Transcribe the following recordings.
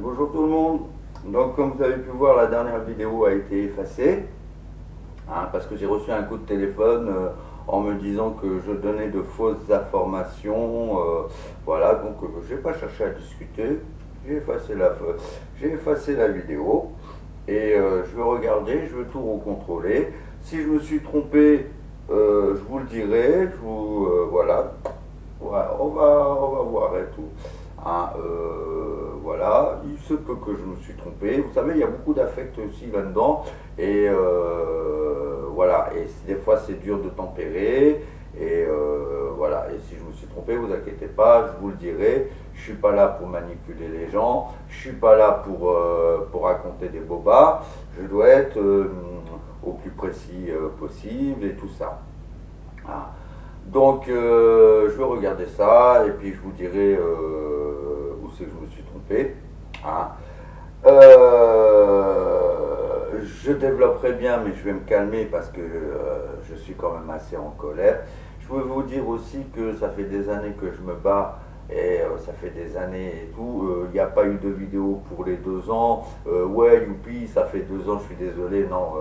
Bonjour tout le monde. Donc comme vous avez pu voir, la dernière vidéo a été effacée parce que j'ai reçu un coup de téléphone en me disant que je donnais de fausses informations. Voilà, donc je n'ai pas cherché à discuter. J'ai effacé la vidéo et je vais regarder, je vais tout recontrôler. Si je me suis trompé, je vous le dirai. Voilà, ouais, on va voir et tout. Voilà, il se peut que je me suis trompé. Vous savez, il y a beaucoup d'affect aussi là-dedans. Et voilà, et des fois c'est dur de tempérer. Et voilà, et si je me suis trompé, vous inquiétez pas, je vous le dirai. Je suis pas là pour manipuler les gens. Je suis pas là pour raconter des bobards. Je dois être au plus précis possible et tout ça. Ah. Donc, je vais regarder ça et puis je vous dirai où c'est que je me suis trompé. Hein. Je développerai bien, mais je vais me calmer parce que je suis quand même assez en colère. Je veux vous dire aussi que ça fait des années que je me bats et ça fait des années et tout. Il n'y a pas eu de vidéo pour les 2 ans. Ouais, youpi, ça fait 2 ans, je suis désolé. Non,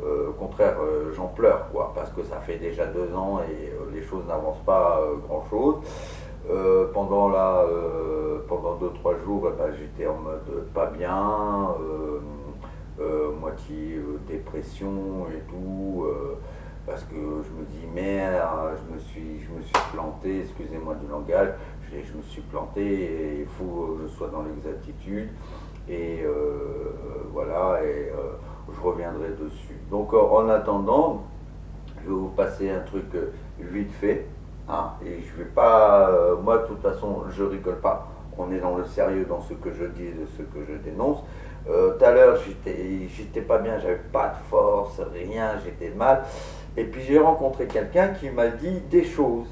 au contraire, j'en pleure, quoi, parce que ça fait déjà 2 ans et les choses n'avancent pas grand-chose. Pendant 2-3 jours, eh ben, j'étais en mode pas bien, moitié dépression et tout, parce que je me dis merde, je me suis planté, excusez-moi du langage, je me suis planté et il faut que je sois dans l'exactitude et voilà, et je reviendrai dessus. Donc en attendant, je vais vous passer un truc vite fait. Et je vais pas. Moi, de toute façon, je rigole pas. On est dans le sérieux dans ce que je dis, de ce que je dénonce. Tout à l'heure, j'étais pas bien, j'avais pas de force, rien, j'étais mal. Et puis j'ai rencontré quelqu'un qui m'a dit des choses.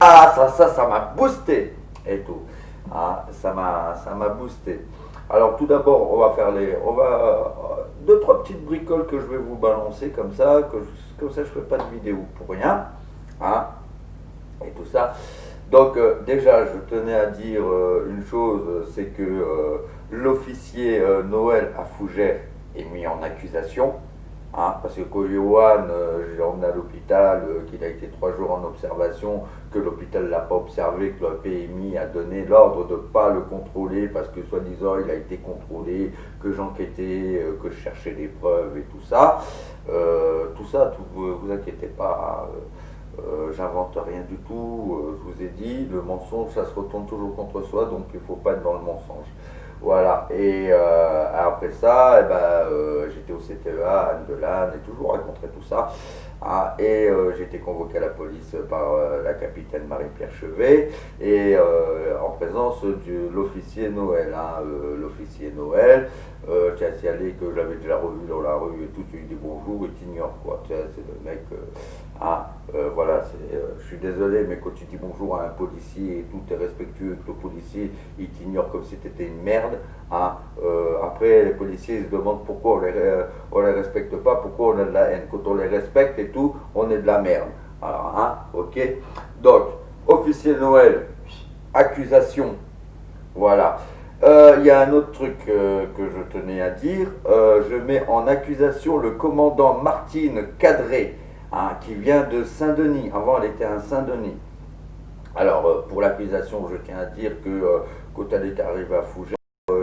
Ça m'a boosté et tout. Ça m'a boosté. Alors tout d'abord, on va deux trois petites bricoles que je vais vous balancer comme ça je fais pas de vidéo pour rien, hein, et tout ça. Donc déjà, je tenais à dire une chose, c'est que l'officier Noël à Fougères est mis en accusation. Parce que Johan, j'ai emmené à l'hôpital, qu'il a été 3 jours en observation, que l'hôpital ne l'a pas observé, que le PMI a donné l'ordre de ne pas le contrôler parce que soi-disant il a été contrôlé, que j'enquêtais, que je cherchais des preuves et tout ça. Vous inquiétez pas, j'invente rien du tout, je vous ai dit, le mensonge ça se retourne toujours contre soi, donc il ne faut pas être dans le mensonge. Voilà, et après ça, j'étais au CTEA, Anne de Lannes, et toujours raconté tout ça. Et j'ai été convoqué à la police par la capitaine Marie-Pierre Chevet, et en présence de l'officier Noël. L'officier Noël, tu as signalé que je l'avais déjà revu dans la rue et tout, tu lui dis bonjour et t'ignores, quoi. Tu sais, c'est le mec. Voilà, je suis désolé, mais quand tu dis bonjour à un policier et tout, tu es respectueux que le policier il t'ignore comme si tu étais une merde. Après, les policiers ils se demandent pourquoi on les respecte pas, pourquoi on a de la haine. Quand on les respecte et tout, on est de la merde. Alors, ok. Donc, officier Noël, accusation. Voilà. Il y a un autre truc que je tenais à dire. Je mets en accusation le commandant Martine Cadré, qui vient de Saint-Denis. Avant, elle était à Saint-Denis. Alors, pour l'accusation, je tiens à dire que quand elle est arrivée à Fougères,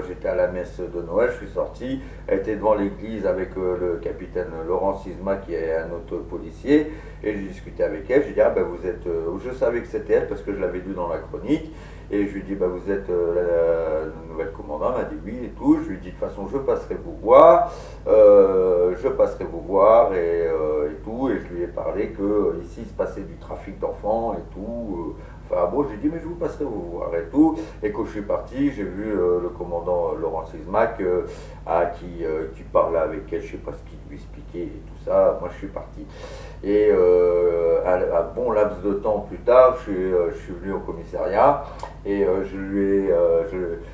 j'étais à la messe de Noël, je suis sorti, elle était devant l'église avec le capitaine Laurent Sisma qui est un autre policier, et j'ai discuté avec elle, j'ai dit vous êtes, je savais que c'était elle parce que je l'avais lu dans la chronique, et je lui ai dit vous êtes la nouvelle commandant, elle m'a dit oui et tout, je lui ai dit de toute façon je passerai vous voir, et tout, et je lui ai parlé que ici il se passait du trafic d'enfants et tout. Enfin bon, j'ai dit mais je vous passerai vous voir et tout. Et quand je suis parti, j'ai vu le commandant Laurent Sismac qui parlait avec elle, je sais pas ce qu'il lui expliquait et tout ça. Moi je suis parti. Et un bon laps de temps plus tard, je suis venu au commissariat et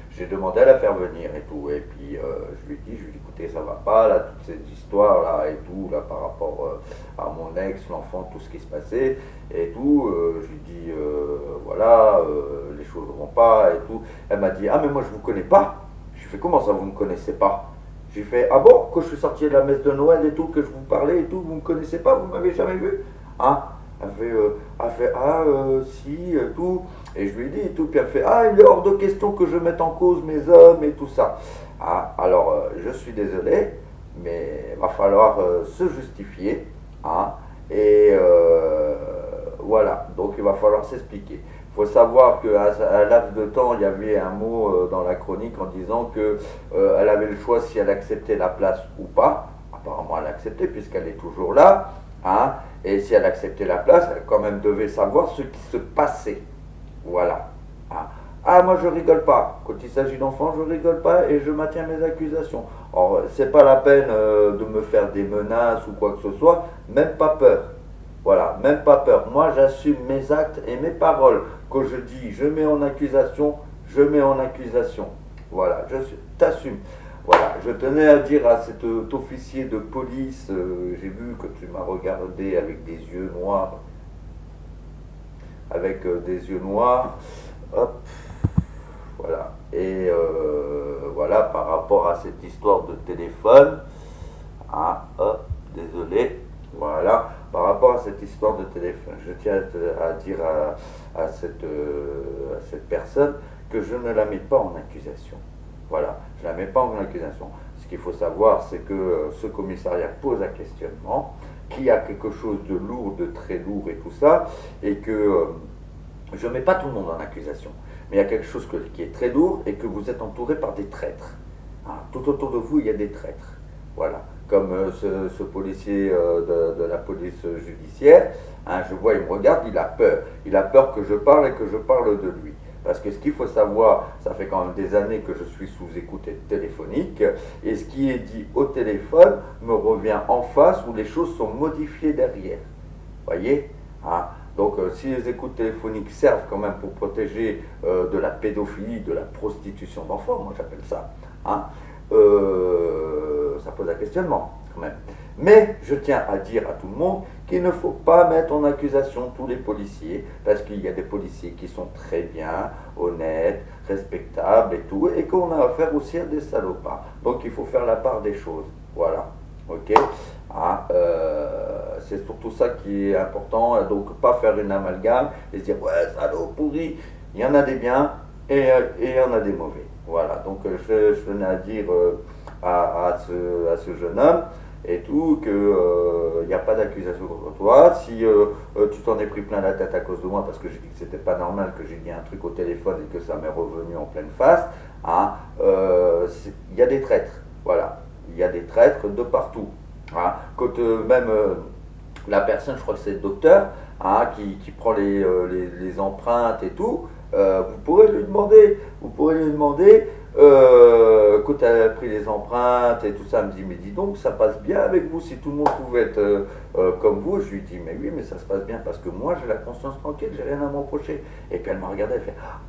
j'ai demandé à la faire venir et tout. Et puis je lui ai dit écoutez, ça va pas là, toute cette histoire là et tout, là par rapport à mon ex, l'enfant, tout ce qui se passait et tout. Je lui dis voilà, les choses vont pas et tout. Elle m'a dit, ah mais moi je vous connais pas. J'ai fait, comment ça vous me connaissez pas? J'ai fait, ah bon, quand je suis sorti de la messe de Noël et tout, que je vous parlais et tout, vous me connaissez pas, vous m'avez jamais vu? Hein? Elle fait, ah si, tout. Et je lui ai dit et tout, puis elle fait, ah il est hors de question que je mette en cause mes hommes et tout ça. Ah, alors je suis désolé, mais il va falloir se justifier. Hein, et voilà, donc il va falloir s'expliquer. Il faut savoir qu'à un laps de temps, il y avait un mot dans la chronique en disant que elle avait le choix si elle acceptait la place ou pas. Apparemment, elle acceptait puisqu'elle est toujours là. Hein, et si elle acceptait la place, elle quand même devait savoir ce qui se passait. Voilà. Hein. Ah, moi je rigole pas. Quand il s'agit d'enfants, je rigole pas et je maintiens mes accusations. Or, c'est pas la peine de me faire des menaces ou quoi que ce soit, même pas peur. Voilà, même pas peur. Moi, j'assume mes actes et mes paroles. Quand je dis je mets en accusation, je mets en accusation. Voilà, t'assume. Voilà, je tenais à dire à cet officier de police, j'ai vu que tu m'as regardé avec des yeux noirs, hop, voilà. Et voilà, par rapport à cette histoire de téléphone, ah, hop, désolé, voilà, par rapport à cette histoire de téléphone, je tiens à dire à cette personne que je ne la mets pas en accusation. Voilà, je ne la mets pas en accusation. Ce qu'il faut savoir, c'est que ce commissariat pose un questionnement, qu'il y a quelque chose de lourd, de très lourd et tout ça, et que je ne mets pas tout le monde en accusation. Mais il y a quelque chose qui est très lourd et que vous êtes entouré par des traîtres. Hein, tout autour de vous, il y a des traîtres. Voilà. Comme ce policier de la police judiciaire, hein, je vois, il me regarde, il a peur. Il a peur que je parle et que je parle de lui. Parce que ce qu'il faut savoir, ça fait quand même des années que je suis sous écoute téléphonique, et ce qui est dit au téléphone me revient en face où les choses sont modifiées derrière. Voyez, hein? Donc si les écoutes téléphoniques servent quand même pour protéger de la pédophilie, de la prostitution d'enfants, moi j'appelle ça, hein, ça pose un questionnement quand même. Mais je tiens à dire à tout le monde qu'il ne faut pas mettre en accusation tous les policiers, parce qu'il y a des policiers qui sont très bien, honnêtes, respectables et tout, et qu'on a affaire aussi à des salopards. Donc il faut faire la part des choses. Voilà. Ok, ah, c'est surtout ça qui est important, donc pas faire une amalgame et se dire ouais salaud pourri, il y en a des biens et il y en a des mauvais. Voilà, donc je tenais à dire à ce jeune homme et tout que il n'y a pas d'accusation contre toi. Si tu t'en es pris plein la tête à cause de moi parce que j'ai dit que c'était pas normal que j'ai dit un truc au téléphone et que ça m'est revenu en pleine face, hein, il y a des traîtres, voilà. Il y a des traîtres de partout. Hein. Quand même la personne, je crois que c'est le docteur, hein, qui prend les empreintes et tout, vous pourrez lui demander, quand elle a pris les empreintes et tout ça, elle me dit, mais dis donc, ça passe bien avec vous, si tout le monde pouvait être comme vous. Je lui dis, mais oui, mais ça se passe bien parce que moi, j'ai la conscience tranquille, j'ai rien à me reprocher. Et puis elle m'a regardé, elle fait, ah,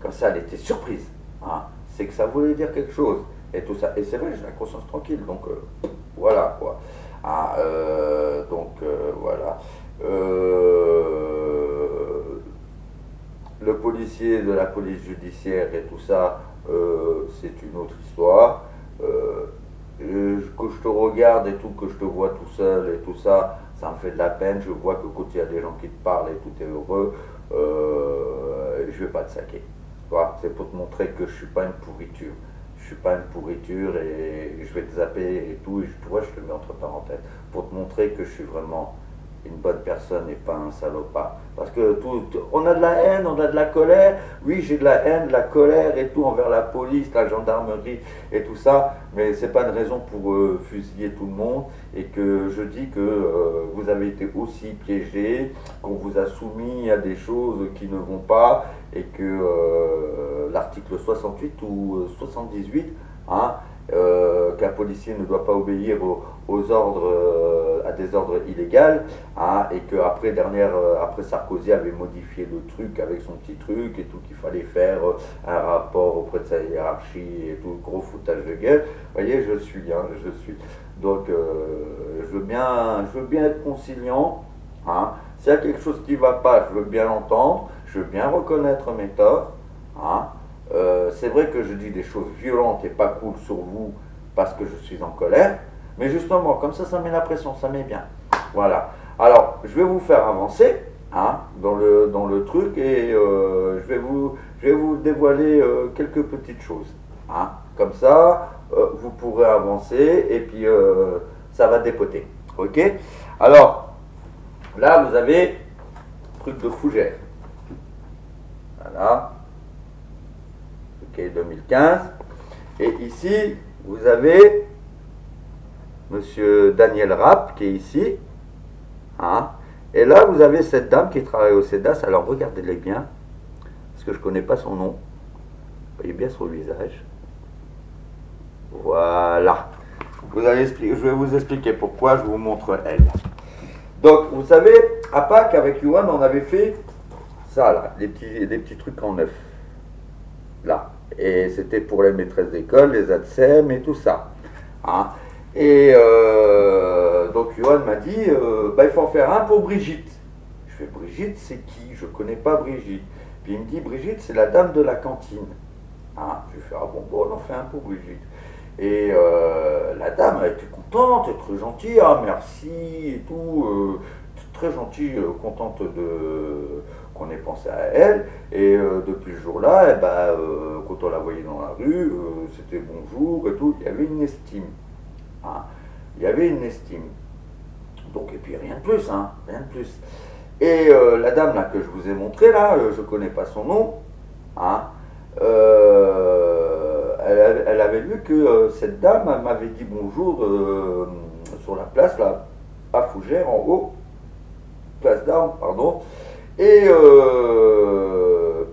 comme ça, elle était surprise. Hein. C'est que ça voulait dire quelque chose. Et tout ça. Et c'est vrai, j'ai la conscience tranquille. Donc, voilà, quoi. Ah, voilà. Le policier de la police judiciaire et tout ça, c'est une autre histoire. Que je te regarde et tout, que je te vois tout seul et tout ça, ça me fait de la peine. Je vois que quand il y a des gens qui te parlent et tout est heureux, je vais pas te saquer. Voilà, c'est pour te montrer que je suis pas une pourriture. Je suis pas une pourriture et je vais te zapper et tout. Et je te mets entre parenthèses pour te montrer que je suis vraiment une bonne personne et pas un salopard. Parce que on a de la haine, on a de la colère. Oui, j'ai de la haine, de la colère et tout envers la police, la gendarmerie et tout ça. Mais c'est pas une raison pour fusiller tout le monde. Et que je dis que vous avez été aussi piégés, qu'on vous a soumis à des choses qui ne vont pas. Et que l'article 68 ou 78, hein, qu'un policier ne doit pas obéir aux ordres, à des ordres illégaux, hein, et qu'après après Sarkozy avait modifié le truc avec son petit truc et tout, qu'il fallait faire un rapport auprès de sa hiérarchie et tout, gros foutage de gueule. Vous voyez, je suis. Donc, je veux bien être conciliant. Hein. S'il y a quelque chose qui ne va pas, je veux bien l'entendre, je veux bien reconnaître mes torts. Hein. C'est vrai que je dis des choses violentes et pas cool sur vous parce que je suis en colère, mais justement, comme ça met la pression, ça met bien. Voilà. Alors, je vais vous faire avancer hein, dans le truc et je vais vous dévoiler quelques petites choses. Hein. Comme ça, vous pourrez avancer et puis ça va dépoter. Ok. Alors, là, vous avez truc de fougère. Voilà. Ok, 2015. Et ici, vous avez Monsieur Daniel Rapp qui est ici. Hein. Et là, vous avez cette dame qui travaille au CEDAS. Alors, regardez-les bien, parce que je ne connais pas son nom. Vous voyez bien son visage. Voilà. Je vais vous expliquer pourquoi, je vous montre elle. Donc, vous savez, à Pâques, avec Yuan, on avait fait ça, là, des petits trucs en neuf. Là. Et c'était pour les maîtresses d'école, les ADSEM et tout ça. Hein. Et donc, Yuan m'a dit, bah, il faut en faire un pour Brigitte. Je fais, Brigitte, c'est qui? Je ne connais pas Brigitte. Puis il me dit, Brigitte, c'est la dame de la cantine. Hein. Je lui fais, ah bon, on en fait un pour Brigitte. Et la dame, elle était contente, elle était très gentille, ah merci et tout, très gentille, contente qu'on ait pensé à elle. Et depuis ce jour-là, eh ben, quand on la voyait dans la rue, c'était bonjour et tout, il y avait une estime. Hein. Il y avait une estime. Donc, et puis rien de plus, hein, rien de plus. Et la dame là que je vous ai montrée là, je ne connais pas son nom, hein, elle avait vu que cette dame m'avait dit bonjour sur la place là, à Fougères en haut, place d'Armes, pardon. Et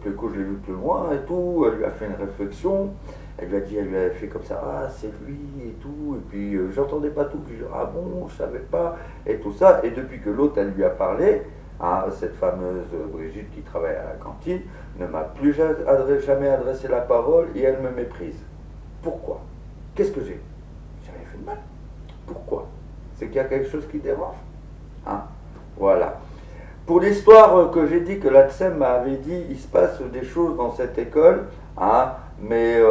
puis quand je l'ai vu plus loin et tout, elle lui a fait une réflexion. Elle lui a fait comme ça, ah c'est lui et tout. Et puis j'entendais pas tout, puis je dis, ah bon, je savais pas, et tout ça. Et depuis que l'autre, elle lui a parlé, hein, cette fameuse Brigitte qui travaille à la cantine, ne m'a plus jamais adressé la parole et elle me méprise. Pourquoi? Qu'est-ce que j'ai? J'ai rien fait de mal. Pourquoi? C'est qu'il y a quelque chose qui dérange. Hein. Voilà. Pour l'histoire que j'ai dit que l'ADSEM m'avait dit, il se passe des choses dans cette école, hein, mais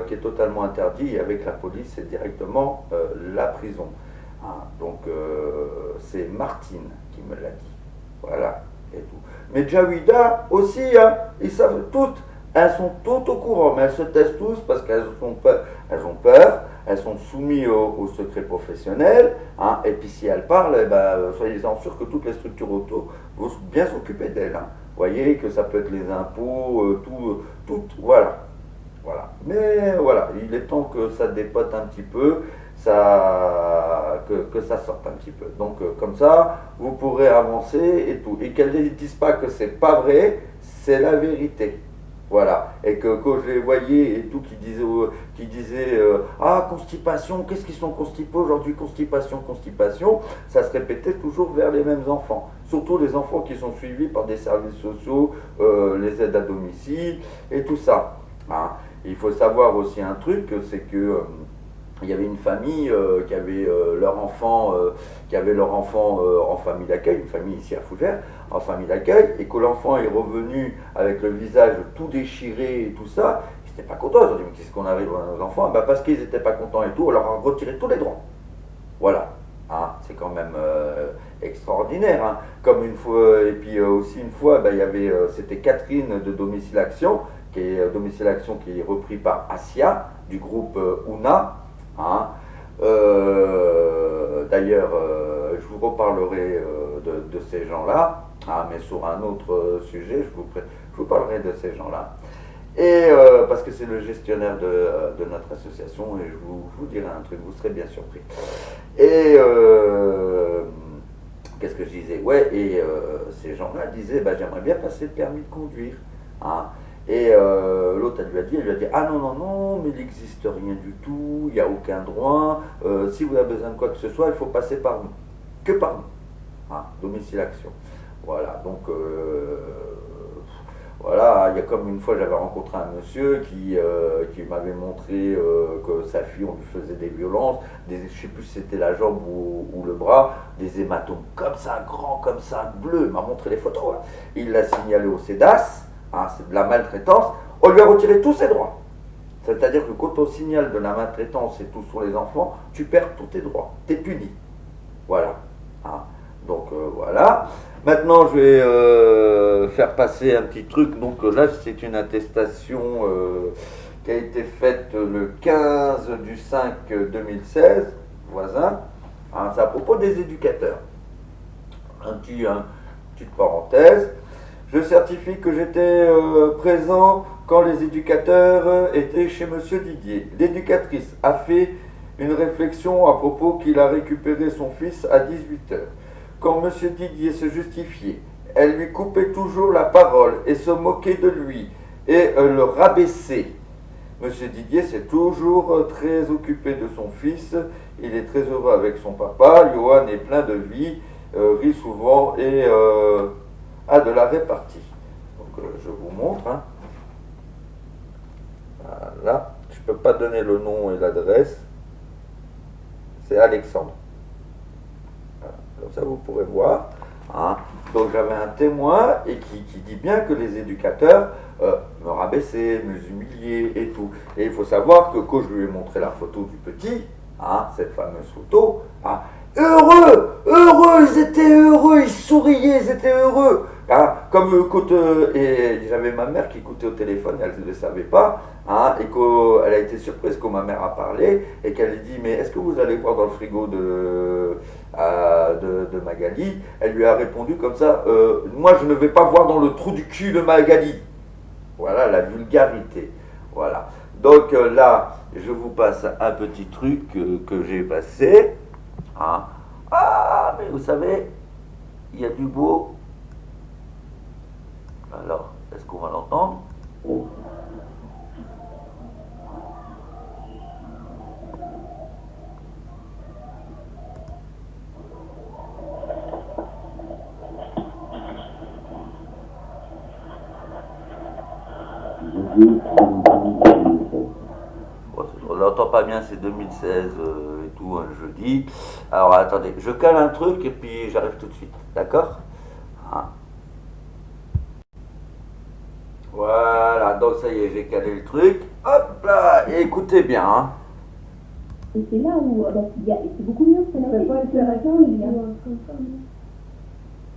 qui est totalement interdit, et avec la police, c'est directement la prison. Hein. Donc c'est Martine qui me l'a dit. Voilà, et tout. Mais Jawida aussi, hein, ils savent toutes, elles sont toutes au courant, mais elles se taisent tous parce qu'elles ont peur, elles sont soumises au secret professionnel, hein, et puis si elles parlent, eh ben, soyez-en sûrs que toutes les structures auto vont bien s'occuper d'elles. Hein. Vous voyez que ça peut être les impôts, tout, voilà. Voilà. Mais voilà, il est temps que ça dépote un petit peu, que ça sorte un petit peu. Donc comme ça, vous pourrez avancer et tout. Et qu'elles ne disent pas que c'est pas vrai, c'est la vérité. Voilà. Et que quand je les voyais et tout qui disaient ah, constipation, qu'est-ce qu'ils sont constipés aujourd'hui, constipation, constipation, ça se répétait toujours vers les mêmes enfants. Surtout les enfants qui sont suivis par des services sociaux, les aides à domicile et tout ça. Hein. Il faut savoir aussi un truc, c'est que il y avait une famille qui avait leur enfant en famille d'accueil, une famille ici à Fougères, en famille d'accueil, et que l'enfant est revenu avec le visage tout déchiré et tout ça, ils n'étaient pas contents, ils ont dit mais qu'est-ce qu'on arrive à nos enfants? Ben parce qu'ils n'étaient pas contents et tout, on leur a retiré tous les droits. Voilà. Hein, c'est quand même extraordinaire. Hein. Comme une fois, et puis aussi une fois, ben, il y avait, c'était Catherine de Domicile Action, Domicile Action qui est repris par Asia, du groupe UNA. Hein. D'ailleurs, je vous reparlerai de ces gens-là, hein, mais sur un autre sujet, je vous parlerai de ces gens-là. Et parce que c'est le gestionnaire de notre association, et je vous dirai un truc, vous serez bien surpris. Et qu'est-ce que je disais? Ouais, et ces gens-là disaient, bah, j'aimerais bien passer le permis de conduire. Hein. Et l'autre, elle lui a dit, ah non, non, non, mais il n'existe rien du tout, il n'y a aucun droit, si vous avez besoin de quoi que ce soit, il faut passer par nous. Que par nous. Hein, domicile action. Voilà, donc voilà, il y a comme une fois, j'avais rencontré un monsieur qui m'avait montré que sa fille, on lui faisait des violences, je ne sais plus si c'était la jambe ou le bras, des hématomes comme ça, grands, comme ça, bleus, il m'a montré les photos. Hein. Il l'a signalé au CEDAS. hein, c'est de la maltraitance, on lui a retiré tous ses droits. C'est-à-dire que quand on signale de la maltraitance et tout sur les enfants, tu perds tous tes droits, tu es puni. Voilà. Hein. Donc voilà. Maintenant, je vais faire passer un petit truc. Donc là, c'est une attestation qui a été faite le 15 du 5 2016, voisin. Hein, c'est à propos des éducateurs. Petite parenthèse. Je certifie que j'étais présent quand les éducateurs étaient chez Monsieur Didier. L'éducatrice a fait une réflexion à propos qu'il a récupéré son fils à 18 heures. Quand Monsieur Didier se justifiait, elle lui coupait toujours la parole et se moquait de lui et le rabaissait. Monsieur Didier s'est toujours très occupé de son fils. Il est très heureux avec son papa. Johan est plein de vie, rit souvent et a de la répartie. Donc je vous montre. Hein. Voilà. Je ne peux pas donner le nom et l'adresse. C'est Alexandre. Voilà. Comme ça vous pourrez voir. Hein. Donc j'avais un témoin et qui dit bien que les éducateurs me rabaissaient, me humiliaient et tout. Et il faut savoir que quand je lui ai montré la photo du petit, hein, cette fameuse photo, hein, heureux, ils étaient heureux, ils souriaient, ils étaient heureux. Hein, comme et j'avais ma mère qui écoutait au téléphone, elle ne le savait pas, hein, et qu'elle a été surprise quand ma mère a parlé et qu'elle a dit mais est-ce que vous allez voir dans le frigo de Magali? Elle lui a répondu comme ça, moi je ne vais pas voir dans le trou du cul de Magali. Voilà la vulgarité. Voilà. Donc là, je vous passe un petit truc que j'ai passé. Hein. Ah, mais vous savez, il y a du beau. Alors, est-ce qu'on va l'entendre? On n'entend pas bien, c'est 2016 et tout, un jeudi. Alors attendez, je cale un truc et puis j'arrive tout de suite, d'accord? Hein. Voilà, donc ça y est, j'ai calé le truc. Hop là, et écoutez bien. Hein. Et c'est là où c'est beaucoup mieux que la déclaration, il y a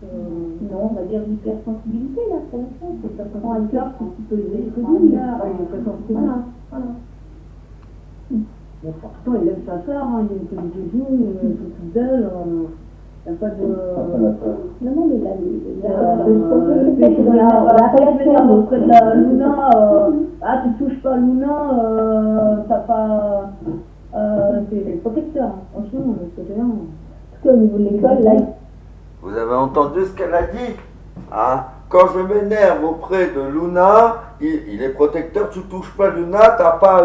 non, on va dire l'hypersensibilité là, pour l'instant. C'est pas comme un cœur qui est un petit peu élevé que lui. Voilà. Mais pourtant, il aime sa soeur, hein, il aime que les joujoux, il aime tout d'elle. Il n'y a pas de. Non, mais là, auprès de la Luna, ah, tu touches pas Luna, t'as pas. C'est le protecteur, franchement, c'est bien. En tout cas, au niveau de l'école, là. Vous avez entendu ce qu'elle a dit? Hein? Quand je m'énerve auprès de Luna, il est protecteur, tu touches pas Luna, t'as pas.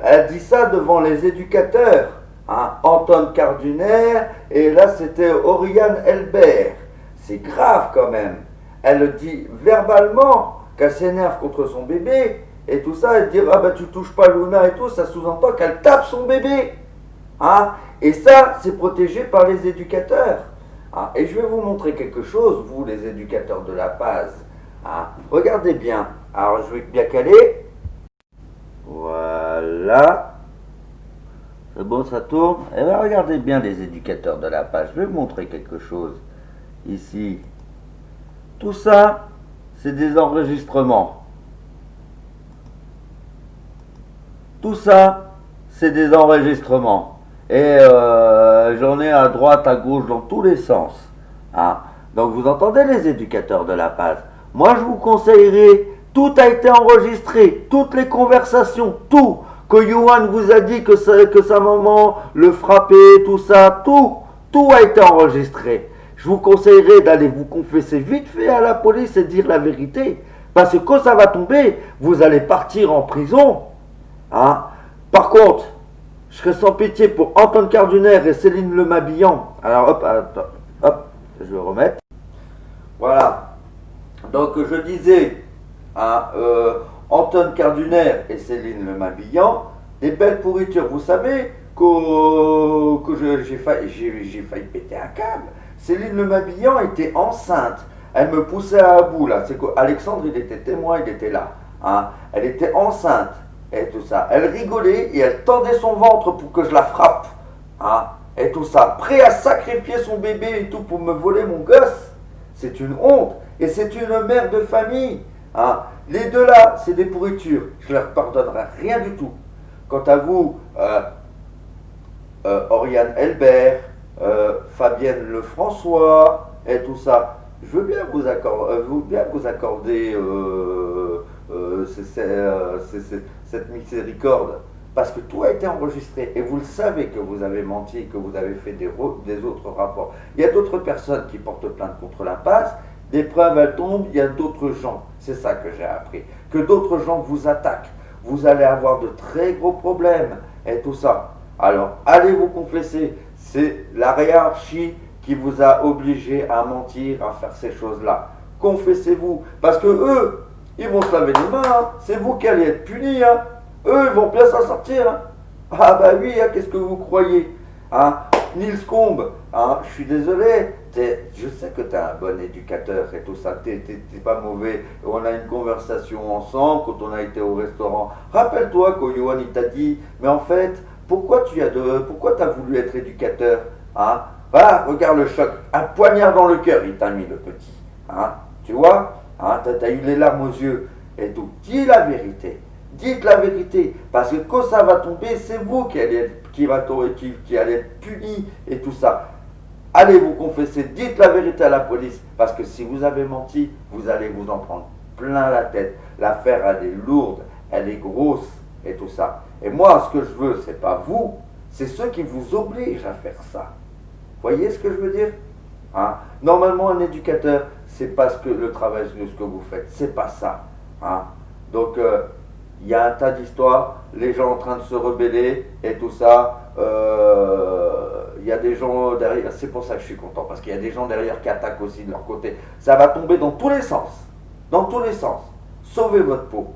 Elle dit ça devant les éducateurs. Hein? Anton Carduner, et là c'était Oriane Elbert. C'est grave quand même. Elle dit verbalement qu'elle s'énerve contre son bébé, et tout ça, elle dit ah ben tu touches pas Luna et tout, ça sous-entend qu'elle tape son bébé. Hein? Et ça, c'est protégé par les éducateurs. Hein? Et je vais vous montrer quelque chose, vous les éducateurs de la Paz. Hein? Regardez bien. Alors je vais bien caler. Voilà. C'est bon, ça tourne. Eh bien, regardez bien les éducateurs de la Paz. Je vais vous montrer quelque chose. Ici. Tout ça, c'est des enregistrements. Tout ça, c'est des enregistrements. Et j'en ai à droite, à gauche, dans tous les sens. Hein. Donc vous entendez les éducateurs de la Paz. Moi, je vous conseillerais, tout a été enregistré, toutes les conversations, tout. Que Johan vous a dit que sa maman le frappait, tout ça, tout a été enregistré. Je vous conseillerais d'aller vous confesser vite fait à la police et dire la vérité. Parce que quand ça va tomber, vous allez partir en prison. Hein. Par contre, je serais sans pitié pour Anton Carduner et Céline Lemabillan. Alors hop, je vais remettre. Voilà. Donc je disais, hein, Anton Carduner et Céline Lemabillan, des belles pourritures. Vous savez que j'ai failli péter un câble. Céline Lemabillan était enceinte Elle me poussait à bout là. C'est qu'Alexandre, il était témoin, il était là. Hein. Elle était enceinte et tout ça. Elle rigolait et elle tendait son ventre pour que je la frappe. Hein. Et tout ça. Prêt à sacrifier son bébé et tout pour me voler mon gosse. C'est une honte. Et c'est une mère de famille. Hein. Les deux là, c'est des pourritures. Je leur pardonnerai rien du tout. Quant à vous, Oriane Elbert, Fabienne Lefrançois et tout ça, je veux bien vous accorder cette miséricorde, parce que tout a été enregistré et vous le savez que vous avez menti, que vous avez fait des autres rapports. Il y a d'autres personnes qui portent plainte contre la passe, des preuves elles tombent, il y a d'autres gens, c'est ça que j'ai appris, que d'autres gens vous attaquent, vous allez avoir de très gros problèmes et tout ça. Alors allez vous confesser, c'est la hiérarchie qui vous a obligé à mentir, à faire ces choses-là. Confessez-vous, parce que eux, ils vont se laver les mains, hein. C'est vous qui allez être punis, hein. Eux, ils vont bien s'en sortir. Hein. Ah bah oui, hein, qu'est-ce que vous croyez, hein. Nils Combe, hein, je suis désolé, je sais que tu es un bon éducateur et tout ça, t'es pas mauvais. On a une conversation ensemble quand on a été au restaurant. Rappelle-toi que Johan il t'a dit, mais en fait, pourquoi t'as voulu être éducateur, hein. Ah, regarde le choc, un poignard dans le cœur, il t'a mis le petit. Hein, tu vois, hein, t'as eu les larmes aux yeux et tout. Dis la vérité, dites la vérité, parce que quand ça va tomber, c'est vous qui allez être puni et tout ça. Allez vous confesser, dites la vérité à la police, parce que si vous avez menti, vous allez vous en prendre plein la tête. L'affaire, elle est lourde, elle est grosse et tout ça. Et moi, ce que je veux, c'est pas vous, c'est ceux qui vous obligent à faire ça. Voyez ce que je veux dire, hein. Normalement, un éducateur, c'est pas le travail de ce que vous faites, c'est pas ça. Hein. Donc, il y a un tas d'histoires, les gens en train de se rebeller et tout ça. Il y a des gens derrière, c'est pour ça que je suis content, parce qu'il y a des gens derrière qui attaquent aussi de leur côté. Ça va tomber dans tous les sens, dans tous les sens. Sauvez votre peau.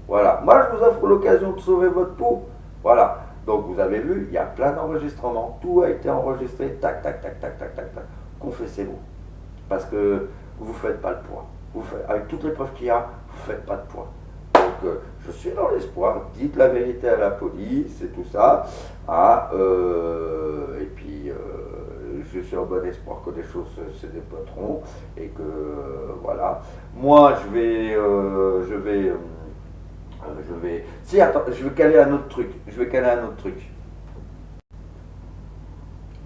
Voilà, moi je vous offre l'occasion de sauver votre peau. Voilà. Donc vous avez vu, il y a plein d'enregistrements, tout a été enregistré, tac, tac, tac, tac, tac, tac, tac. Confessez-vous, parce que vous ne faites pas le poids. Avec toutes les preuves qu'il y a, vous ne faites pas de poids. Donc je suis dans l'espoir, dites la vérité à la police et tout ça. Hein, et puis je suis en bon espoir que les choses se dépoteront et que voilà. Moi si, attends, je vais caler un autre truc.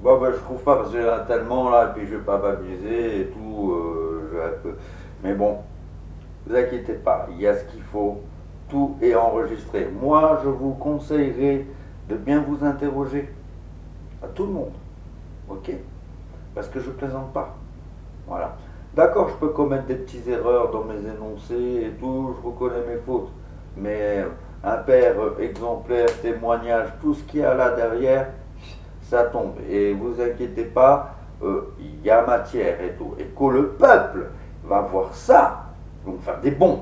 Bon, bah, je trouve pas parce que j'ai un tellement là, et puis je vais pas m'amuser et tout. Mais bon, ne vous inquiétez pas, il y a ce qu'il faut. Tout est enregistré. Moi, je vous conseillerais de bien vous interroger. À tout le monde. Ok? Parce que je plaisante pas. Voilà. D'accord, je peux commettre des petites erreurs dans mes énoncés et tout, je reconnais mes fautes. Mais un père exemplaire, témoignage, tout ce qu'il y a là derrière, ça tombe. Et vous inquiétez pas, il y a matière et tout. Et quand le peuple va voir ça, ils vont faire des bons.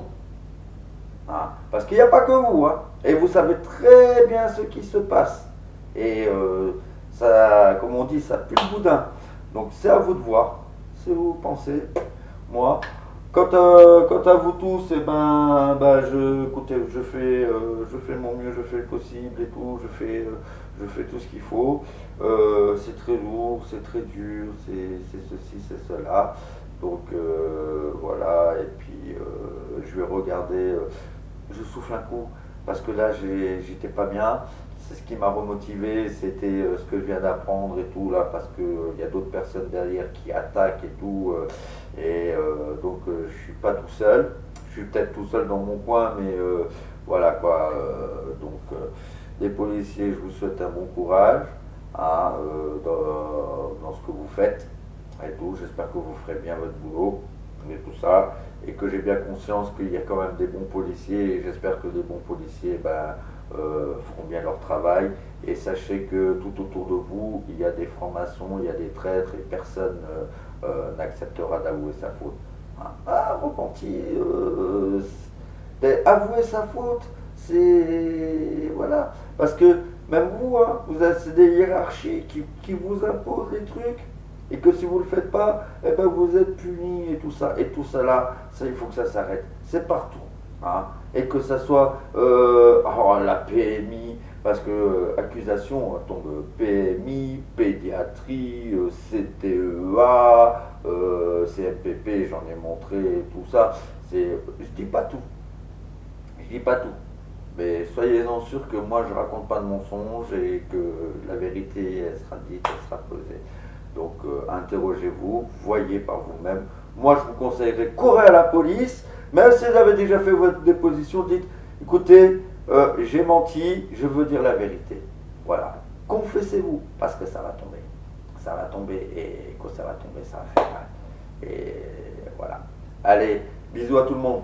Hein, parce qu'il n'y a pas que vous. Hein, et vous savez très bien ce qui se passe. Et ça, comme on dit, ça pue le boudin. Donc c'est à vous de voir. Si vous pensez, moi, quant à vous tous, écoutez, je fais mon mieux, je fais le possible et tout, je fais tout ce qu'il faut. C'est très lourd, c'est très dur, c'est ceci, c'est cela. Donc voilà, et puis je vais regarder, je souffle un coup, parce que là j'étais pas bien. C'est ce qui m'a remotivé, c'était ce que je viens d'apprendre et tout là, parce que il y a d'autres personnes derrière qui attaquent et tout, donc je suis pas tout seul. Je suis peut-être tout seul dans mon coin, mais voilà quoi. Les policiers, je vous souhaite un bon courage, hein, dans ce que vous faites et tout. J'espère que vous ferez bien votre boulot et tout ça, et que j'ai bien conscience qu'il y a quand même des bons policiers, et j'espère que les bons policiers feront bien leur travail. Et sachez que tout autour de vous, il y a des francs-maçons, il y a des traîtres, et personne n'acceptera d'avouer sa faute. Hein. Ah, repentir, avouer sa faute, c'est... Voilà. Parce que même vous, hein, c'est des hiérarchies qui vous imposent les trucs. et que si vous ne le faites pas, eh ben vous êtes puni et tout ça. Et tout ça là, ça, il faut que ça s'arrête. C'est partout. Hein. Et que ça soit la PMI, parce que accusation tombe PMI, pédiatrie, CTEA, CMPP, j'en ai montré tout ça. Je dis pas tout. Je dis pas tout. Mais soyez-en sûrs que moi je raconte pas de mensonges et que la vérité elle sera dite, elle sera posée. Donc interrogez-vous, voyez par vous-même. Moi je vous conseillerais courez à la police, même si vous avez déjà fait votre déposition, dites écoutez, j'ai menti, je veux dire la vérité. Voilà. Confessez-vous, parce que ça va tomber. Ça va tomber et quand ça va tomber, ça va faire mal. Et voilà. Allez, bisous à tout le monde.